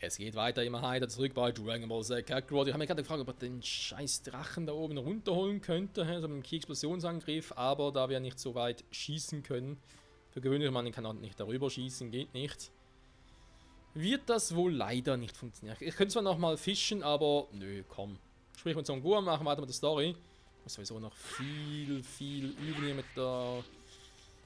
Es geht weiter immer heiter zurück bei Dragon Ball Z Kakarot. Ich habe mir gerade gefragt, ob er den scheiß Drachen da oben runterholen könnte, so mit dem Ki-Explosionsangriff, aber da wir nicht so weit schießen können, für gewöhnlich, man kann auch nicht darüber schießen, geht nicht, wird das wohl leider nicht funktionieren. Ich könnte zwar nochmal fischen, aber nö, komm. Sprich mit Son Gohan, machen weiter mit der Story. Ich muss sowieso noch viel üben hier mit der...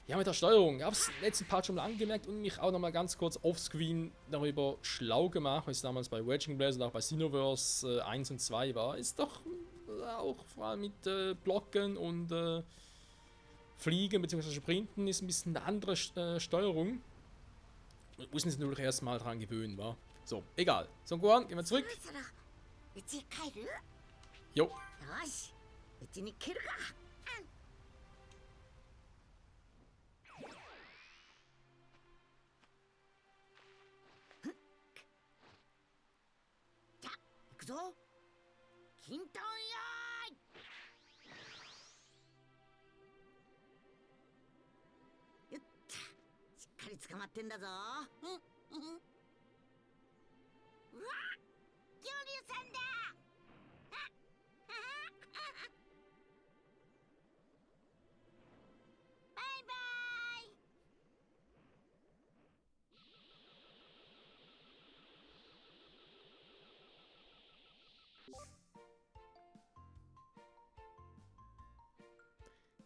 Ja, mit der Steuerung. Ich habe es letzten Part schon mal angemerkt und mich auch nochmal ganz kurz offscreen darüber schlau gemacht, was damals bei Raging Blaze und auch bei Xenoverse 1 und 2 war. Ist doch auch vor allem mit Blocken und Fliegen bzw. Sprinten ist ein bisschen eine andere Steuerung. Wir müssen uns natürlich erstmal dran gewöhnen, wa? So, egal. Son Gohan, gehen wir zurück. Jo. So? Kinton Yai! Yutta! しっかり捕まってんだぞ。うわ！恐竜さんだ！バイバイ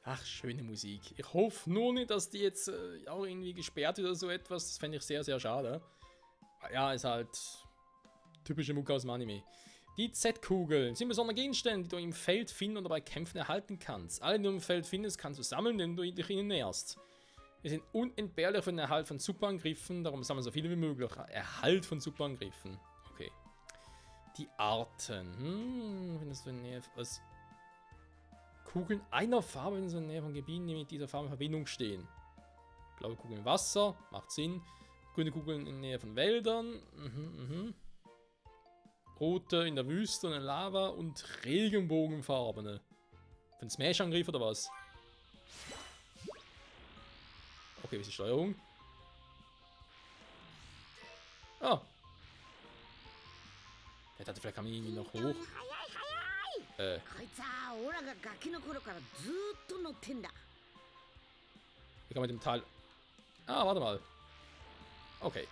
！Ach, schöne Musik. Ich hoffe nur nicht, dass die jetzt auch irgendwie gesperrt wird oder so etwas. Das fände ich sehr schade. Ja, ist halt typische Mucke aus dem Anime. Die Z-Kugeln sind besondere Gegenstände, die du im Feld finden und dabei Kämpfen erhalten kannst. Alle, die du im Feld findest, kannst du sammeln, wenn du dich ihnen näherst. Sie sind unentbehrlich für den Erhalt von Superangriffen, darum sammeln so viele wie möglich. Erhalt von Superangriffen. Okay. Die Arten. Findest du in der Nähe aus Kugeln einer Farbe in so der Nähe von Gebieten, die mit dieser Farbe in Verbindung stehen. Blaue Kugeln im Wasser, macht Sinn. Grüne Kugeln in der Nähe von Wäldern. Rote in der Wüste und in Lava und Regenbogenfarbene. Für den Smash-Angriff oder was? Okay, wie ist die Steuerung? Ah. Ich dachte, vielleicht kann man irgendwie noch hoch. こいつはオラがガキの頃からずーっと乗ってんだ。 Wie kann man mit dem Teil... Ah, warte mal. Okay.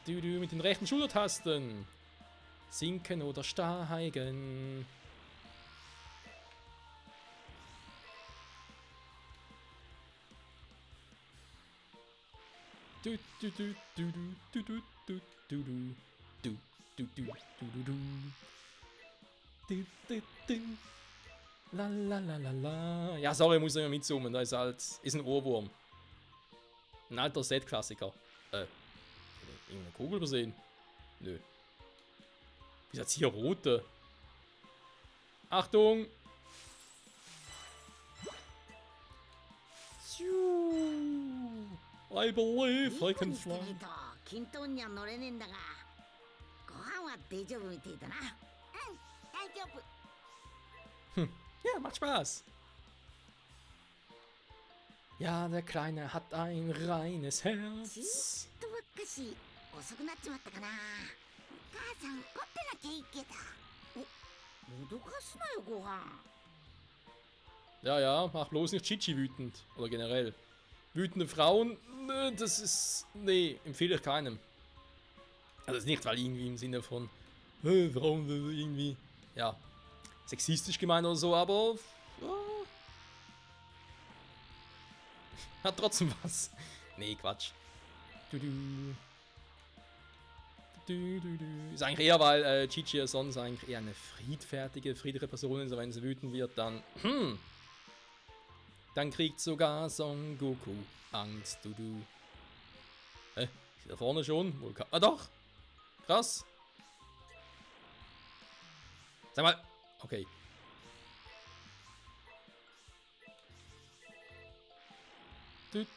Du mit den rechten Schultertasten. Sinken oder steigen. Du. La. Ja, sorry, ich muss nicht mehr mitzoomen. Da ist halt. Ist ein Ohrwurm. Ein alter Set-Klassiker. Irgendeine Kugel übersehen? Nö. Wie ist jetzt hier rote? Achtung! I believe I can fly. 均等には乗れねえんだが、ご飯は大丈夫みてえだな。大丈夫。Ja, macht Spaß. Ja, der Kleine hat ein reines ちっ Herz. とばっかし遅くなっちまったかな。お母さん怒ってなきゃいいけど。お、脅かすなよご飯。 Ja, mach bloß nicht Chichi wütend. Oder generell. Wütende Frauen, das ist... Nee, empfehle ich keinem. Also nicht, weil irgendwie im Sinne von... Frauen irgendwie... Ja, sexistisch gemeint oder so, aber... Hat trotzdem was. Nee, Quatsch. Ist eigentlich eher, weil Chichi ja sonst eigentlich eher eine friedliche Person ist, aber wenn sie wütend wird, dann... Dann kriegt sogar Son Goku Angst, Hä? Ist da vorne schon? Vulkan. Ah doch! Krass! Sag mal! Okay.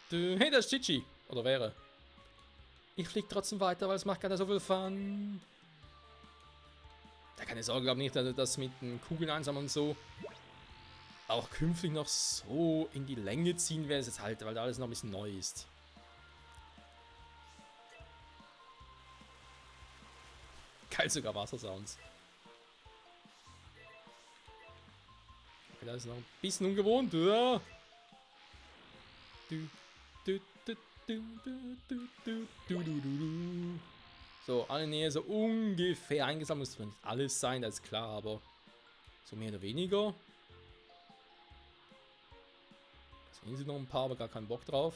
Hey, das ist Chichi! Oder wäre. Ich flieg trotzdem weiter, weil es macht gerade so viel Fun. Da keine Sorge, glaube nicht, dass das mit den Kugeln einsam und so auch künftig noch so in die Länge ziehen werde, jetzt halt, weil da alles noch ein bisschen neu ist. Geil, sogar Wassersounds. Okay, das ist noch ein bisschen ungewohnt. Ja. So, alle Nähe so ungefähr eingesammelt. Muss nicht alles sein, das ist klar, aber so mehr oder weniger. Sehen Sie noch ein paar, aber gar keinen Bock drauf.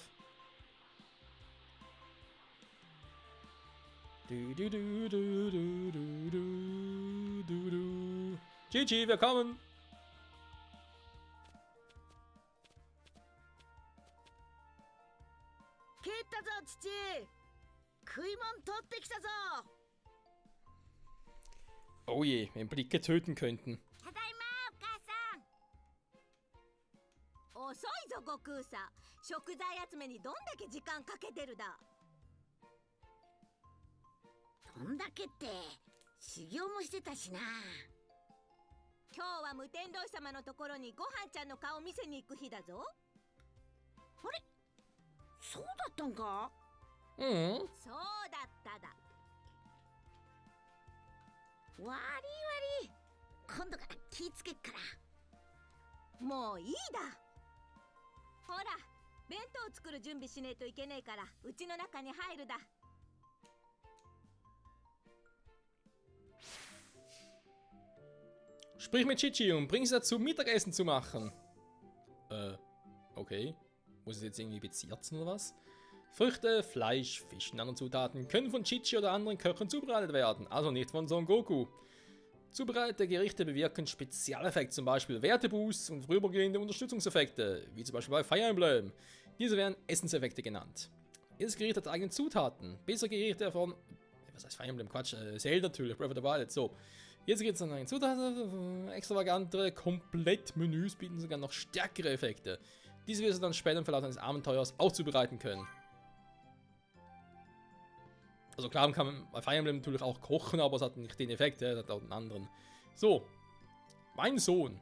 GG, wir kommen! Oh je, wenn Blicke töten könnten. ただいまお母さん。遅いぞ悟空さん。食材集めにどんだけ時間かけてるだ。どんだけって修行もしてたしな。今日は無天童様のところにごはんちゃんの顔見せに行く日だぞ。あれ、そうだったんか？うん。そうだっただ。わりわり、今度から気ぃつけっから。もういいだ。ほら、弁当作る準備しねえといけねえから、うちの中に入るだ。Sprich mit Chichi und bring sie dazu, Mittagessen zu machen. Okay. Muss es jetzt irgendwie bezirzen oder was? Früchte, Fleisch, Fisch und andere Zutaten können von Chichi oder anderen Köchen zubereitet werden, also nicht von Son Goku. Zubereitete Gerichte bewirken Spezialeffekte, zum Beispiel Werteboosts und vorübergehende Unterstützungseffekte, wie zum Beispiel bei Fire Emblem. Diese werden Essenseffekte genannt. Jedes Gericht hat eigene Zutaten. Bessere Gerichte von... Was heißt Fire Emblem? Quatsch, Zelda natürlich, Breath of the Wild, so. Jetzt gibt es dann eine Zutaten, extravagantere Komplettmenüs bieten sogar noch stärkere Effekte. Diese wirst du dann später im Verlauf eines Abenteuers auch zubereiten können. Also klar kann man bei Fire Emblem natürlich auch kochen, aber es hat nicht den Effekt, es hat auch einen anderen. So, mein Sohn.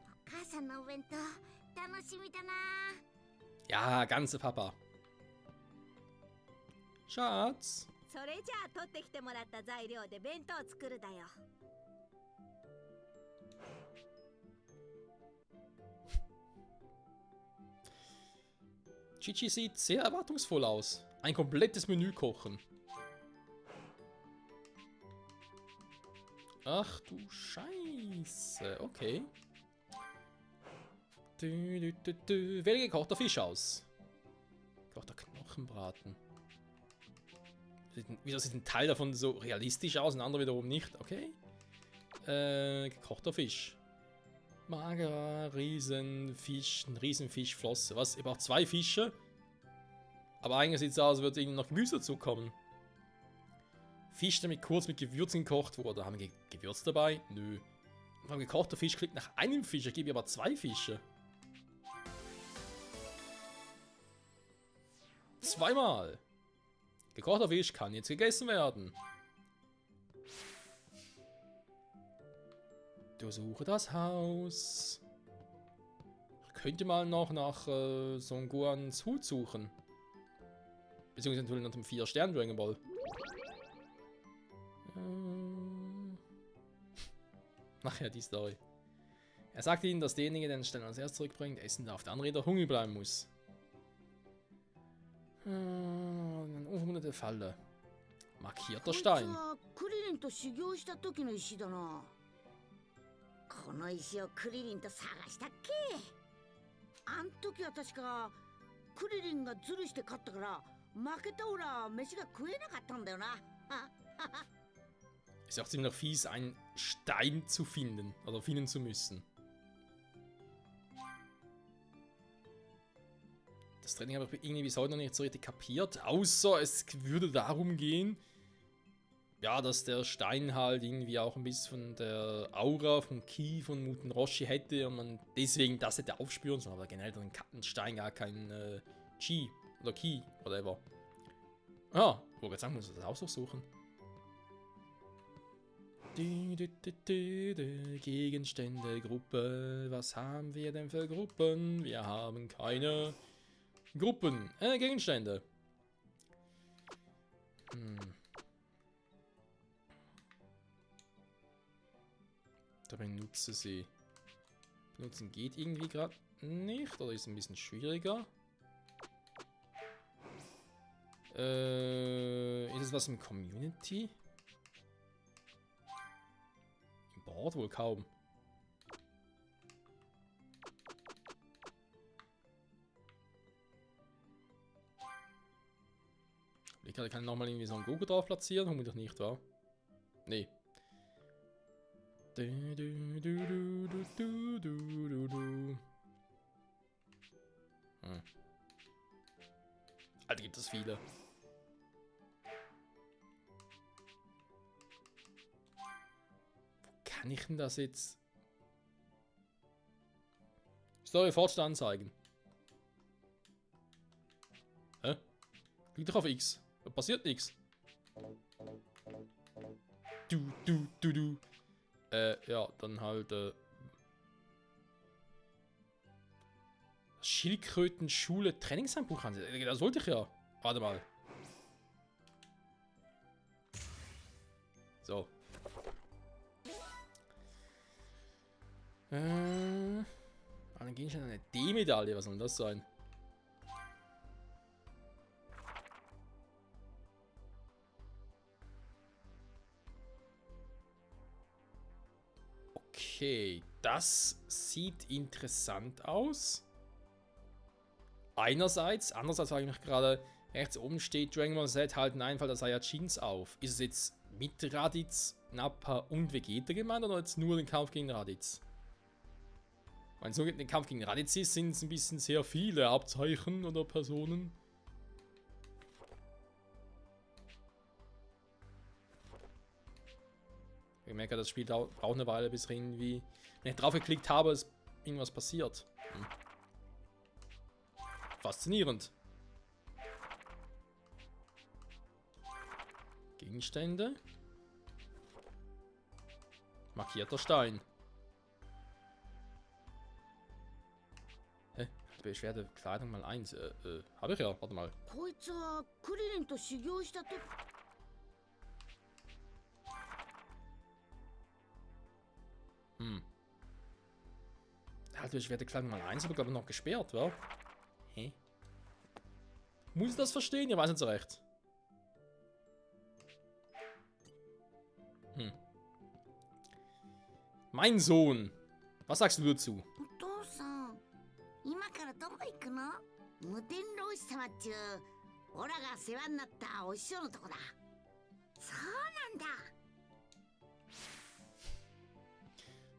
Ja, ganze Papa. Schatz. それじゃあ取ってきてもらった材料で弁当作るだよ。Chichi sieht sehr erwartungsvoll aus. Ein komplettes Menü kochen. Ach du Scheiße, okay. Wähle gekochter Fisch aus. Gekochter Knochenbraten. Wieso sieht ein Teil davon so realistisch aus, ein anderer wiederum nicht? Okay. Gekochter Fisch. Magerer Riesenfisch, ein Riesenfischflosse. Was? Ich brauche 2 Fische? Aber eigentlich sieht es aus, als würde irgendwie noch Gemüse dazu kommen. Fisch, der kurz mit Gewürzen gekocht wurde. Haben wir Gewürz dabei? Nö. Ein gekochter Fisch klingt nach einem Fisch, ich gebe aber 2 Fische. Zweimal. Gekochter Fisch kann jetzt gegessen werden. Durchsuche das Haus. Ich könnte mal noch nach Son Gohans Hut suchen. Beziehungsweise natürlich nach dem 4-Stern Dragon Ball. Nachher die Story. Er sagt ihnen, dass derjenige, der den Stein als erstes zurückbringt, essen darf, der andere jedoch hungrig bleiben muss. Eine unvermutete Falle. Markierter Stein. この石をクリリンと探したっけ？あん時は確かクリリンがズルして勝ったから負けたオラ飯が食えなかったんだよな。Ist auch ziemlich fies, einen Stein zu finden oder finden zu müssen. Das Training habe ich irgendwie bis heute noch nicht so richtig kapiert, außer es würde darum gehen, ja, dass der Stein halt irgendwie auch ein bisschen von der Aura, vom Ki von Muten Roshi hätte und man deswegen das hätte aufspüren sollen, aber generell dann ein Stein gar kein Chi oder Ki, whatever. Ah, wo jetzt sagen, muss ich das auch suchen. Gegenstände, Gruppe. Was haben wir denn für Gruppen? Wir haben keine Gruppen. Gegenstände. benutzen sie? Benutzen geht irgendwie gerade nicht, oder ist ein bisschen schwieriger? Ist es was im Community? Im Board wohl kaum. Ich kann nochmal irgendwie so ein Gogo drauf platzieren, hoffentlich nicht, wa? Nee. Alter, gibt es viele. Wo kann ich denn das jetzt? Story Fortschritt anzeigen. Hä? Klick doch auf X. Da passiert nichts. Du. Ja, dann halt, Schildkröten-Schule Trainingshandbuch an. Das wollte ich ja. Warte mal. So. Dann ging schon eine D-Medaille. Was soll denn das sein? Okay, das sieht interessant aus. Einerseits, andererseits sage ich mich gerade, rechts oben steht Dragon Ball Z halten Einfall der Saiyajins auf. Ist es jetzt mit Raditz, Nappa und Vegeta gemeint oder jetzt nur den Kampf gegen Raditz? Wenn es nur den Kampf gegen Raditz ist, sind es ein bisschen sehr viele Abzeichen oder Personen. Ich merke, das Spiel braucht eine Weile, bis irgendwie, wenn ich drauf geklickt habe, ist irgendwas passiert. Faszinierend. Gegenstände. Markierter Stein. Hä? Beschwerde Kleidung mal 1. Habe ich ja. Warte mal. Halt, Beschwerde Kleidung mal 1, aber glaube ich noch gesperrt, wa? Hä? Muss ich das verstehen? Ich weiß nicht so recht. Mein Sohn. Was sagst du dazu?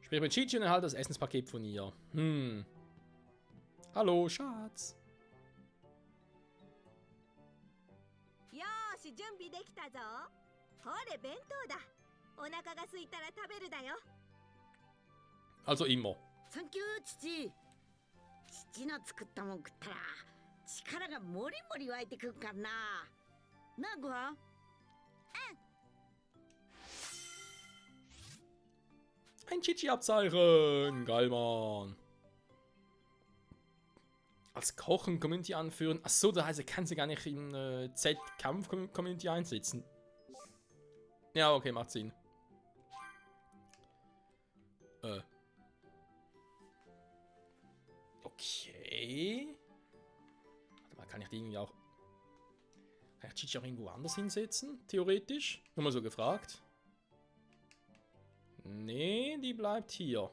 Sprich mit Chichi und erhalte das Essenspaket von ihr. Hallo, Schatz. よーし準備できたぞ。ほれ弁当だ。お腹が空いたら食べるだよ。 Also immer. サンキュー父。父の作ったもん食ったら力がもりもり湧いてくるからな。なあごはん。Ein Chichi-Abzeichen. Geil, Mann. Als Kochen Community anführen. Achso, das heißt, er kann sie gar nicht in Z-Kampf-Community einsetzen. Ja, okay, macht Sinn. Okay. Warte mal, kann ich die irgendwie auch... Kann ich Chichi auch irgendwo anders hinsetzen? Theoretisch? Nur mal so gefragt. Nee, die bleibt hier.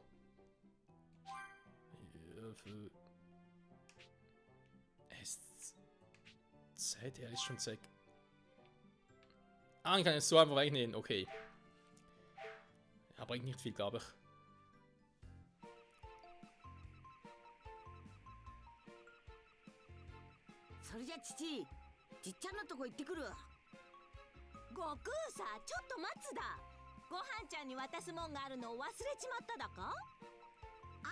Z, er ist schon Z. Ah, ich kann es so einfach wegnehmen, okay. Ja, bringt nicht viel, glaube ich. So, Chichi, じっちゃんのとこ行ってくる。悟空さ、ちょっと待つだ。ごはんちゃんに渡すもんがあるのを忘れちまっただか？ああ、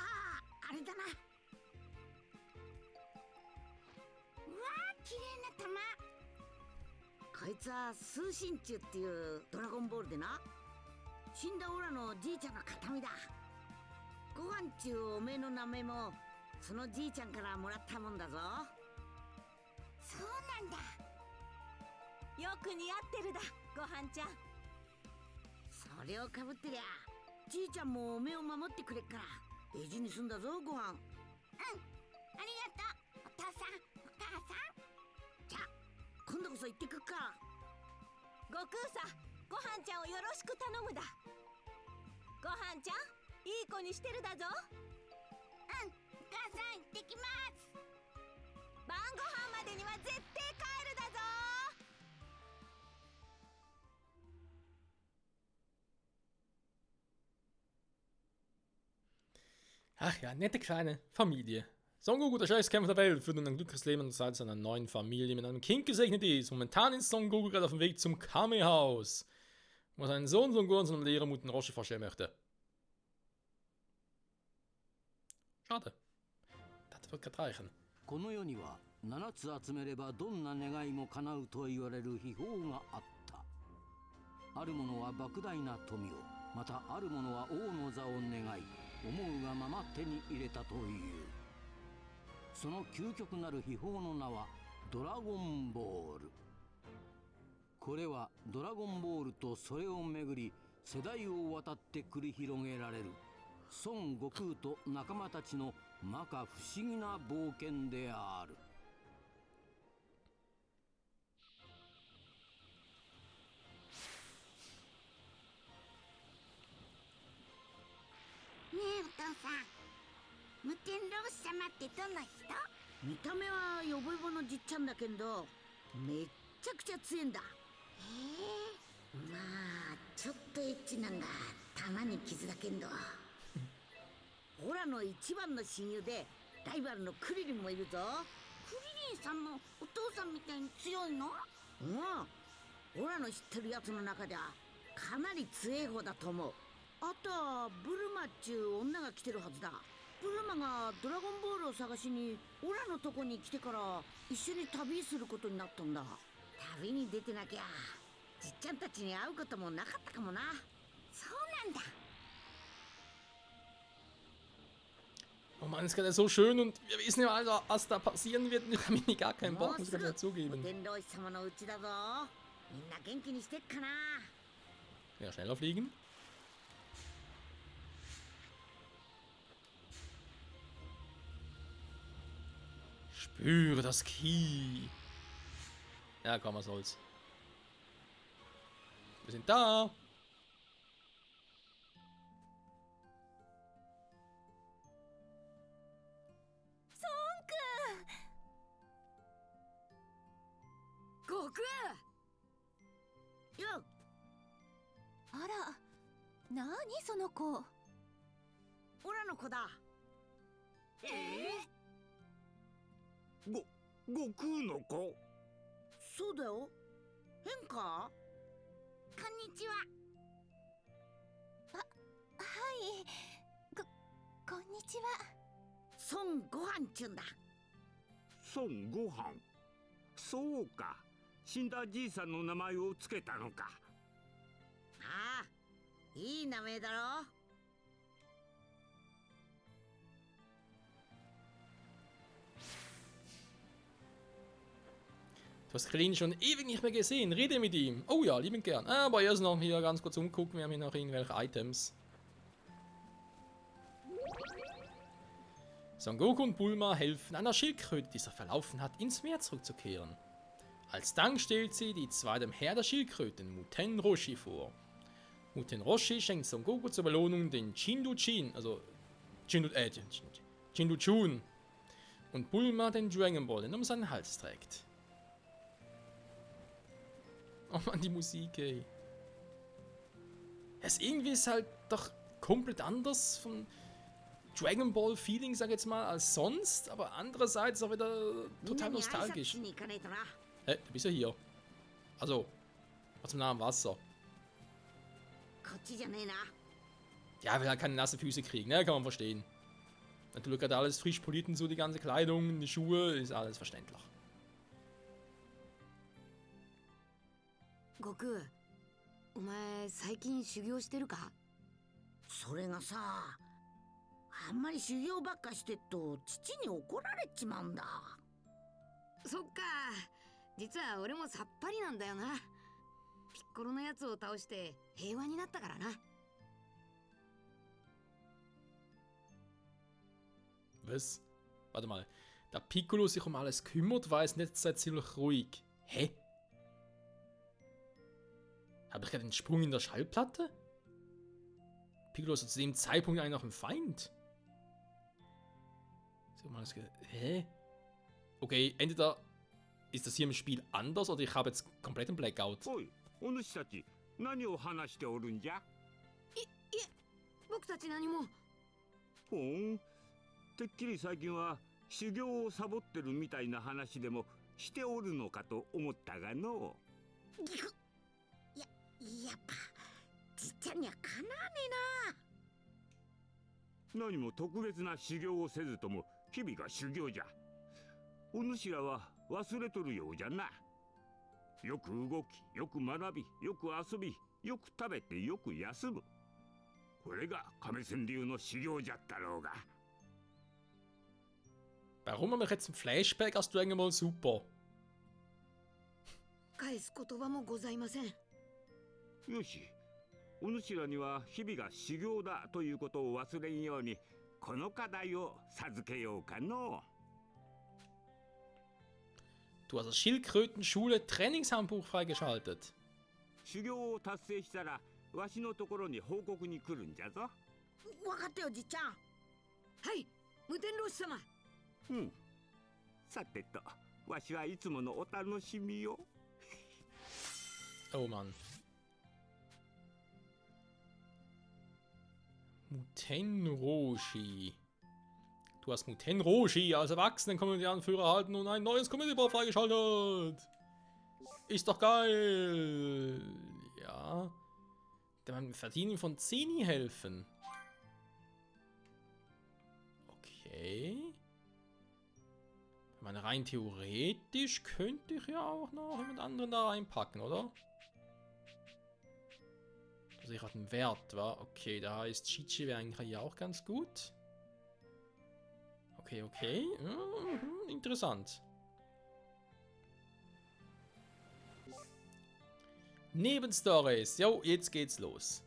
あれだな。うわー、綺麗な玉。こいつは通信中っていうドラゴンボールでな。死んだオラのじいちゃんの形見だ。ご飯中おめえの名前もそのじいちゃんからもらったもんだぞ。そうなんだ。よく似合ってるだ、ごはんちゃん。それをかぶってりゃじいちゃんも目を守ってくれっから大事にすんだぞご飯。ありがとうお父さんお母さん。じゃあ今度こそ行ってくっか。悟空さ、ごはんちゃんをよろしく頼むだ。ごはんちゃん、いい子にしてるだぞ。お母さん、行ってきます。晩ご飯までには絶対帰るだぞ。Ach ja, nette kleine Familie. Son Goku, der Scheißkämpfer der Welt, führt nun ein glückliches Leben an der Seite seiner neuen Familie mit einem Kind gesegnet ist. Momentan ist Son Goku gerade auf dem Weg zum Kame-Haus, wo er seinen Sohn Son Goku und seinen Lehrer Muten Roshi vorstellen möchte. Schade. Das wird gerade reichen. この世には7つ集めればどんな願いも叶うと言われる秘宝があった。ある者は莫大な富を、またある者は王の座を願い、思うがまま手に入れたという。その究極なる秘宝の名はドラゴンボール。これはドラゴンボールとそれをめぐり世代を渡って繰り広げられる孫悟空と仲間たちの摩訶不思議な冒険である。ねえお父さん、無天老様ってどんな人？見た目はヨボヨボのじっちゃんだけどめっちゃくちゃ強いんだ。まあちょっとエッチなんだ。玉に傷だけどオラの一番の親友でライバルのクリリンもいるぞ。クリリンさんもお父さんみたいに強いの？オラの知ってるやつの中ではかなり強い方だと思う。あとはブルマっちゅう女が来てるはずだ。ブルマがドラゴンボールを探しにオラのとこに来てから一緒に旅することになったんだ。旅に出てなきゃじっちゃんたちに会うこともなかったかもな。そうなんだ。Oh Mann, ist gerade so schön und wir wissen ja also, was da passieren wird. Ich habe mir gar keinen Bock, muss ich ganz zugeben. 天老師様のうちだぞ。みんな元気にしてっかな。 Ja, schneller fliegen. Spüre das Ki. Ja, komm, was soll's. Wir sind da. Goku! よっ、あら、なにその子。オラの子だ。悟空の子？そうだよ。変か？こんにちは。はい。こんにちは。孫悟飯ちゅんだ。孫悟飯。そうか。死んだじいさんの名前をつけたのか。ああ、いい名前だろ。Du hast Krillin schon ewig nicht mehr gesehen. Rede mit ihm. Oh ja, liebend gern. Aber erst noch hier ganz kurz umgucken. Wir haben hier noch irgendwelche Items. Son Goku und Bulma helfen einer Schildkröte, die sich verlaufen hat, ins Meer zurückzukehren. Als Dank stellt sie die zwei dem Herr der Schildkröten, Muten Roshi, vor. Muten Roshi schenkt Son Goku zur Belohnung den Jindu-Jin, also Jindu-Chun, und Bulma den Dragon Ball, den er um seinen Hals trägt. Oh Mann, die Musik, ey. Es irgendwie ist halt doch komplett anders von Dragon Ball Feeling, sag ich jetzt mal, als sonst, aber andererseits auch wieder total nostalgisch. Hey, du bist ja hier. Also, was zum Namen Wasser. Ja, will halt keine nasse Füße kriegen, ne? Kann man verstehen. Natürlich gerade alles frisch poliert und so, die ganze Kleidung, die Schuhe, ist alles verständlich. 悟空、お前最近修行してるか？それがさ、あんまり修行ばっかしてっと父に怒られちまうんだ。そっか、実は俺もさっぱりなんだよな。ピッコロのやつを倒して平和になったからな。Was? Warte mal. Da Piccolo sich um alles kümmert, war es nicht Zeit ziemlich ruhig. Hä? Habe ich gerade einen Sprung in der Schallplatte? Piccolo ist zu dem Zeitpunkt eigentlich noch ein Feind. Hä? Okay, entweder ist das hier im Spiel anders oder ich habe jetzt komplett einen Blackout. おいお主たち何を話しておるんじゃ。僕たち何も。ほんてっきり最近は修行をサボってるみたいな話でもしておるのかと思ったがの。ギクやっぱじっちゃんにはかなわね何も特別な修行をせずとも日々が修行じゃ。お主らは忘れとるようじゃな。よく動き、よく学び、よく遊び、よく食べて、よく休む。これが亀仙流の修行じゃったろうが。Warum habe ich jetzt ein Flashback aus Dragon Ball Super? 返す言葉もございません。よし、お主らには日々が修行だということを忘れんように、この課題を授けようかの。Du hast das Schildkrötenschule Trainingshandbuch freigeschaltet. 修行を達成したら、わしのところに報告に来るんじゃぞ。え。分かったよじっちゃん。はい、無天老師様。うん。さてと、わしはいつものお楽しみよ。Oh Mann. Mutenroshi. Du hast Mutenroshi als Erwachsenen-Community-Anführer erhalten und ein neues Community-Board freigeschaltet. Ist doch geil. Ja. Beim Verdienen von Zeni helfen. Okay. Ich meine, rein theoretisch könnte ich ja auch noch jemand anderen da reinpacken, oder? Also ich hatte einen Wert, war. Okay, da heißt Chichi wäre eigentlich ja auch ganz gut. Okay, okay. Interessant. Nebenstories. Jo, jetzt geht's los.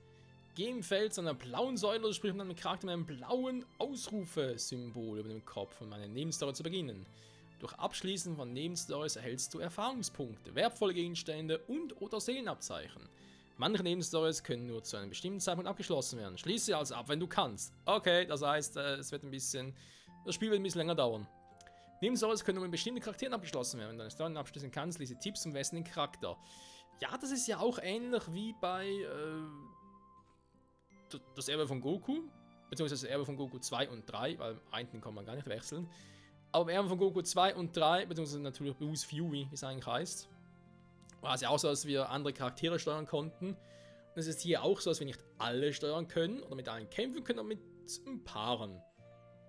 Geh im Feld zu einer blauen Säule oder sprich mit einem Charakter mit einem blauen Ausrufe-Symbol über dem Kopf, um eine Nebenstory zu beginnen. Durch Abschließen von Nebenstories erhältst du Erfahrungspunkte, wertvolle Gegenstände und oder Seelenabzeichen. Manche Nebenstories können nur zu einem bestimmten Zeitpunkt abgeschlossen werden. Schließe sie also ab, wenn du kannst. Okay, das heißt, es wird ein bisschen... Das Spiel wird ein bisschen länger dauern. Nebenstories können nur mit bestimmten Charakteren abgeschlossen werden. Wenn du eine Story abschließen kannst, lese Tipps und wessen den Charakter. Ja, das ist ja auch ähnlich wie bei das Erbe von Goku. Beziehungsweise das Erbe von Goku 2 und 3, weil einen kann man gar nicht wechseln. Aber im Erbe von Goku 2 und 3, beziehungsweise natürlich Bruce Fury, wie es eigentlich heißt, war es ja auch so, dass wir andere Charaktere steuern konnten. Und es ist hier auch so, dass wir nicht alle steuern können oder mit allen kämpfen können, aber mit ein Paaren.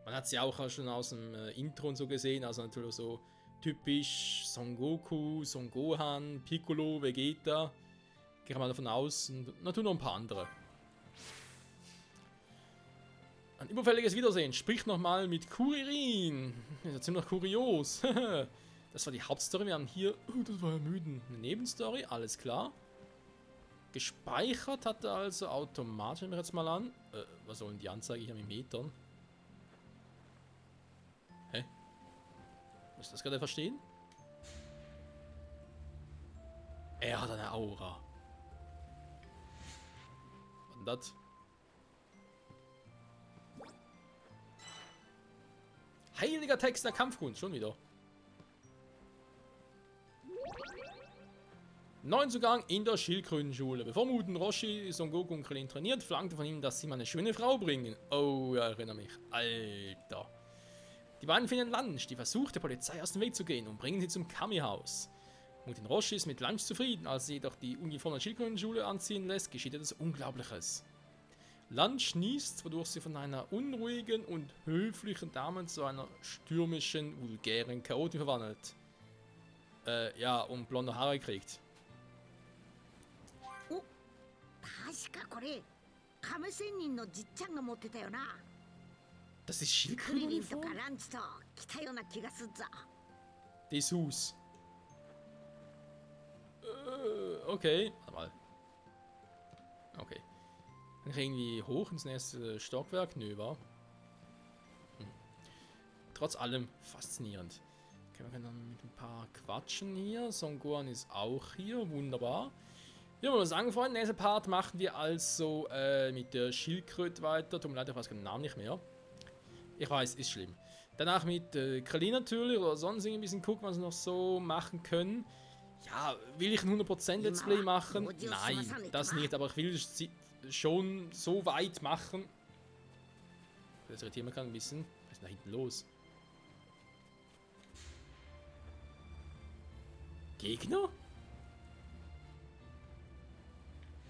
Man hat es ja auch schon aus dem Intro und so gesehen, also natürlich so typisch Son Goku, Son Gohan, Piccolo, Vegeta. Gehe ich mal davon aus. Und natürlich noch ein paar andere. Ein überfälliges Wiedersehen. Sprich nochmal mit Kuririn. Das ist ja ziemlich kurios. Das war die Hauptstory. Wir haben hier... Oh, das war ermüdend. Eine Nebenstory, alles klar. Gespeichert hat er also automatisch, nehmen wir jetzt mal an. Was soll denn die Anzeige hier mit Metern? Hä? Muss ich das gerade verstehen? Er hat eine Aura. Was denn das? Heiliger Text der Kampfkunst, schon wieder. Neuen Zugang in der Schildkrötenschule. Bevor Muten Roshi Son Goku und Krillin trainiert, verlangte von ihm, dass sie ihm eine schöne Frau bringen. Oh, ja, erinnere mich. Alter. Die beiden finden Lunch, die versucht, der Polizei aus dem Weg zu gehen und bringen sie zum Kami-Haus. Mutin Roshi ist mit Lunch zufrieden, als sie jedoch die Uniform der Schildkrötenschule anziehen lässt, geschieht etwas Unglaubliches. Lunch niest, wodurch sie von einer unruhigen und höflichen Dame zu einer stürmischen, vulgären Chaotin verwandelt. Ja, und blonde Haare kriegt. 確かこれ亀仙人のじっちゃんが持ってたよな。 Das ist クリリンと Schildkrötenuniform? かランチと来たような気がするぞ。 Dessous. Okay. Warte mal. Okay. Kann ich irgendwie hoch ins nächste Stockwerk? Nö, war. trotz allem faszinierend. Okay, wir können dann mit ein paar quatschen hier. Son Gohan ist auch hier, wunderbar. Ja, wollen wir sagen, Freunde, nächsten Part machen wir also mit der Schildkröte weiter. Tut mir leid, ich weiß den Namen nicht mehr. Ich weiß, ist schlimm. Danach mit Krillin natürlich oder sonst irgendwie ein bisschen gucken, was wir noch so machen können. Ja, will ich ein 100% Let's Play machen? Nein, das nicht, aber ich will es schon so weit machen. Das irritiert mich gerade ein bisschen. Was ist da hinten los? Gegner?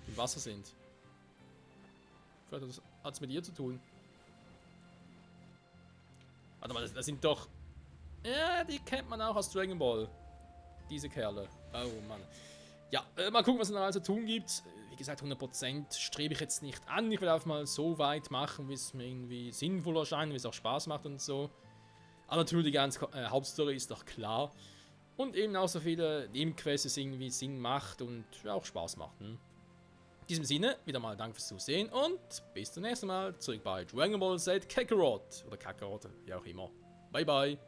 Die im Wasser sind. Vielleicht hat es mit ihr zu tun. Warte mal, das sind doch... Ja, die kennt man auch aus Dragon Ball. Diese Kerle. Oh Mann. Ja, mal gucken, was es noch also tun gibt. Wie gesagt, 100% strebe ich jetzt nicht an. Ich will einfach mal so weit machen, wie es mir irgendwie sinnvoll erscheint, wie es auch Spaß macht und so. Aber natürlich die ganze Hauptstory ist doch klar. Und eben auch so viele Nebenquests, es irgendwie Sinn macht und ja, auch Spaß macht. In diesem Sinne, wieder mal danke fürs Zusehen und bis zum nächsten Mal. Zurück bei Dragon Ball Z Kakarot. Oder Kakarot, wie auch immer. Bye bye.